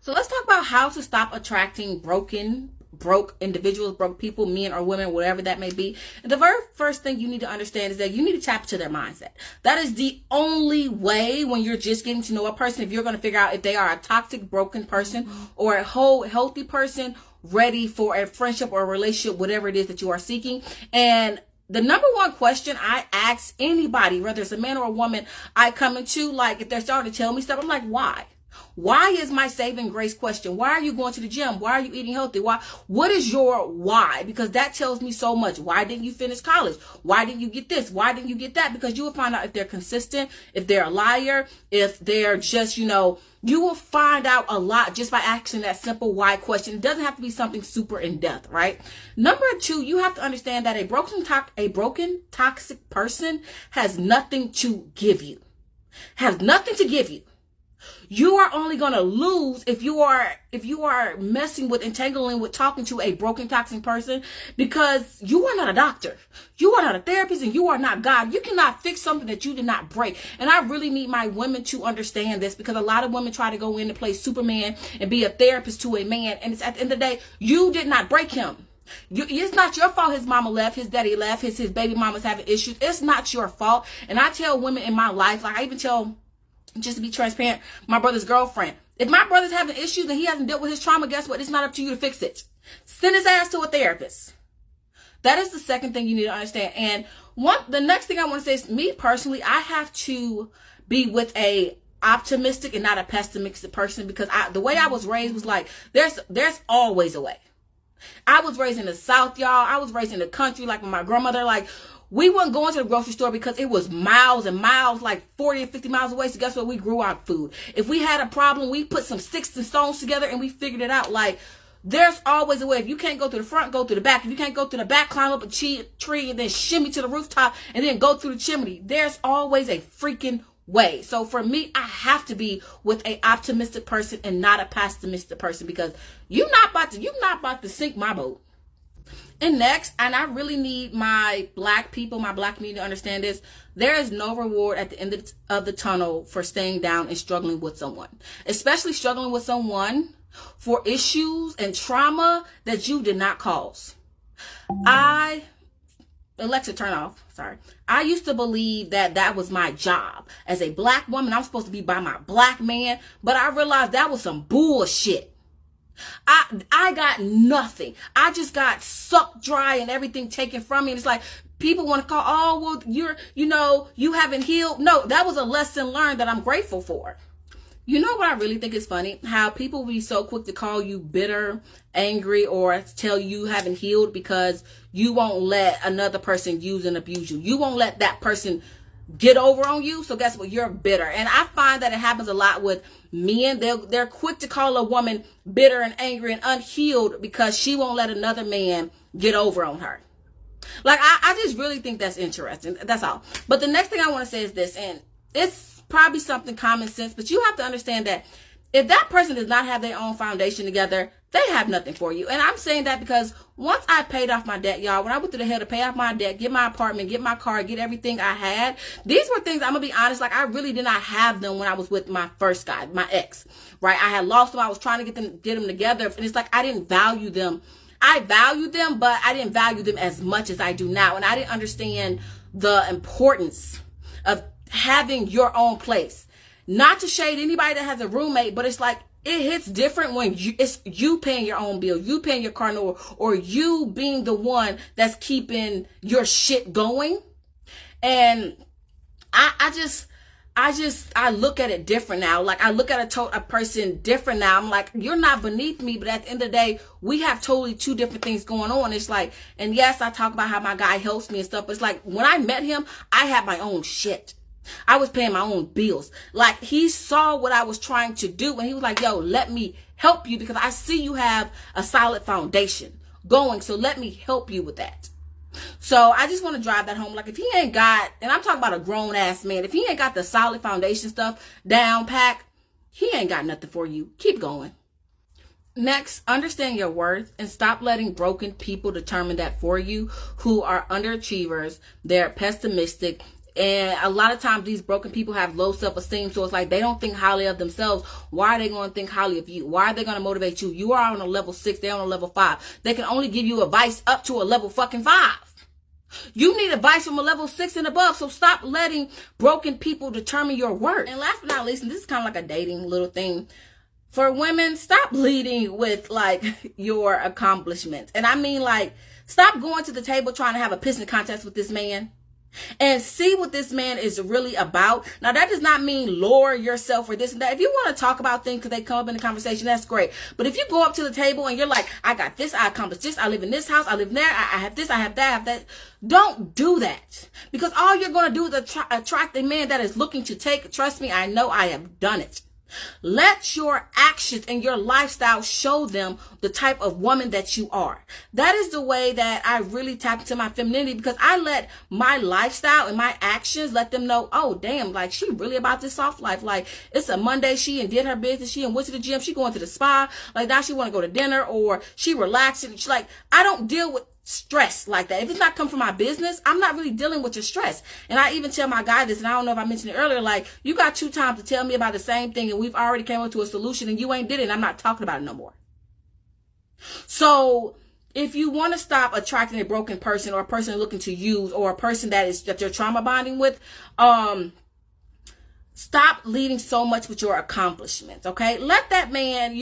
So let's talk about how to stop attracting broke individuals, broke people, men or women, whatever that may be. And the very first thing you need to understand is that you need to tap into their mindset. That is the only way when you're just getting to know a person, if you're going to figure out if they are a toxic, broken person or a whole, healthy person, ready for a friendship or a relationship, whatever it is that you are seeking. And the number one question I ask anybody, whether it's a man or a woman, I come into, like, if they're starting to tell me stuff, I'm like, why? Why is my saving grace question? Why are you going to the gym? Why are you eating healthy? Why? What is your why? Because that tells me so much. Why didn't you finish college? Why didn't you get this? Why didn't you get that? Because you will find out if they're consistent, if they're a liar, if they're just, you will find out a lot just by asking that simple why question. It doesn't have to be something super in depth, right? Number two, you have to understand that a broken toxic person has nothing to give you. Has nothing to give you. You are only going to lose if you are messing with, entangling with, talking to a broken, toxic person, because you are not a doctor. You are not a therapist, and you are not God. You cannot fix something that you did not break. And I really need my women to understand this, because a lot of women try to go in to play Superman and be a therapist to a man. And it's at the end of the day, you did not break him. It's not your fault his mama left, his daddy left, his baby mama's having issues. It's not your fault. And I tell women in my life, like I even tell, just to be transparent, my brother's girlfriend, if my brother's having issues and he hasn't dealt with his trauma, guess what? It's not up to you to fix it. Send his ass to a therapist. That is the second thing you need to understand. And the next thing I want to say is, me personally, I have to be with a optimistic and not a pessimistic person, because the way I was raised was like, there's always a way. I was raised in the South, y'all. I was raised in the country, like with my grandmother. Like, we weren't going to the grocery store because it was miles and miles, like 40 or 50 miles away. So guess what? We grew our food. If we had a problem, we put some sticks and stones together and we figured it out. Like, there's always a way. If you can't go to the front, go to the back. If you can't go to the back, climb up a tree and then shimmy to the rooftop and then go through the chimney. There's always a freaking way. So for me, I have to be with a optimistic person and not a pessimistic person, because you're not about to sink my boat. And next, and I really need my black people, my black community to understand this, there is no reward at the end of the tunnel for staying down and struggling with someone, especially struggling with someone for issues and trauma that you did not cause. Alexa, turn off. Sorry. I used to believe that was my job. As a black woman, I'm supposed to be by my black man, but I realized that was some bullshit. I got nothing. I just got sucked dry and everything taken from me. And it's like, people want to call, oh, well, you haven't healed. No, that was a lesson learned that I'm grateful for. You know what I really think is funny? How people be so quick to call you bitter, angry, or tell you haven't healed because you won't let another person use and abuse you. You won't let that person get over on you. So guess what? You're bitter. And I find that it happens a lot with men. They're quick to call a woman bitter and angry and unhealed because she won't let another man get over on her. Like, I just really think that's interesting. That's all. But the next thing I want to say is this, and it's probably something common sense, but you have to understand that if that person does not have their own foundation together, they have nothing for you. And I'm saying that because once I paid off my debt, y'all, when I went to the hell to pay off my debt, get my apartment, get my car, get everything I had, these were things, I'm going to be honest, like I really did not have them when I was with my first guy, my ex, right? I had lost them. I was trying to get them together. And it's like, I didn't value them. I valued them, but I didn't value them as much as I do now. And I didn't understand the importance of having your own place. Not to shade anybody that has a roommate, but it's like, it hits different when it's you paying your own bill, you paying your car note, or you being the one that's keeping your shit going. And I look at it different now. Like, I look at a person different now. I'm like, you're not beneath me, but at the end of the day, we have totally two different things going on. It's like, and yes, I talk about how my guy helps me and stuff, but it's like, when I met him, I had my own shit. I was paying my own bills. Like, he saw what I was trying to do, and he was like, yo, let me help you because I see you have a solid foundation going. So let me help you with that. So I just want to drive that home. Like, if he ain't got, and I'm talking about a grown ass man, if he ain't got the solid foundation stuff down pack, he ain't got nothing for you. Keep going. Next, understand your worth and stop letting broken people determine that for you, who are underachievers. They're pessimistic. And a lot of times these broken people have low self-esteem. So it's like they don't think highly of themselves. Why are they going to think highly of you? Why are they going to motivate you? You are on a level 6. They're on a level 5. They can only give you advice up to a level fucking 5. You need advice from a level 6 and above. So stop letting broken people determine your worth. And last but not least, and this is kind of like a dating little thing. For women, stop leading with like your accomplishments. And I mean like, stop going to the table trying to have a pissing contest with this man. And see what this man is really about. Now, that does not mean lower yourself or this and that. If you want to talk about things because they come up in the conversation, that's great. But if you go up to the table and you're like, I got this, I accomplished this, I live in this house, I live there, I have this, I have that, I have that. Don't do that. Because all you're going to do is attract a man that is looking to take. Trust me, I know I have done it. Let your actions and your lifestyle show them the type of woman that you are. That is the way that I really tap into my femininity, because I let my lifestyle and my actions let them know, oh, damn, like she really about this soft life. Like it's a Monday, she and did her business, she and went to the gym, she going to the spa, like now she want to go to dinner, or she relaxing. She's like, I don't deal with stress like that. If it's not come from my business, I'm not really dealing with your stress. And I even tell my guy this, and I don't know if I mentioned it earlier, like, you got 2 times to tell me about the same thing and we've already came up to a solution and you ain't did it and I'm not talking about it no more. So if you want to stop attracting a broken person, or a person looking to use, or a person that you're trauma bonding with, stop leading so much with your accomplishments, okay? Let that man,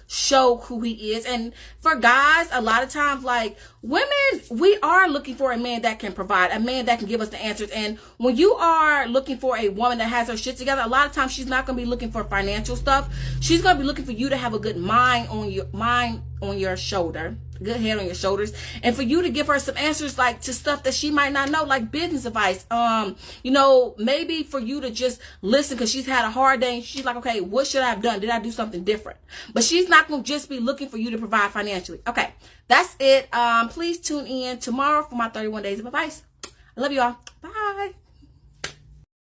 show who he is. And for guys, a lot of times, like women, we are looking for a man that can provide, a man that can give us the answers. And when you are looking for a woman that has her shit together, a lot of times she's not going to be looking for financial stuff. She's going to be looking for you to have a good mind on your shoulder, good head on your shoulders, and for you to give her some answers, like to stuff that she might not know, like business advice. Maybe for you to just listen because she's had a hard day and she's like, okay, what should I have done? Did I do something different? But she's not going to just be looking for you to provide financially. Okay, that's it. Please tune in tomorrow for my 31 days of advice. I love you all.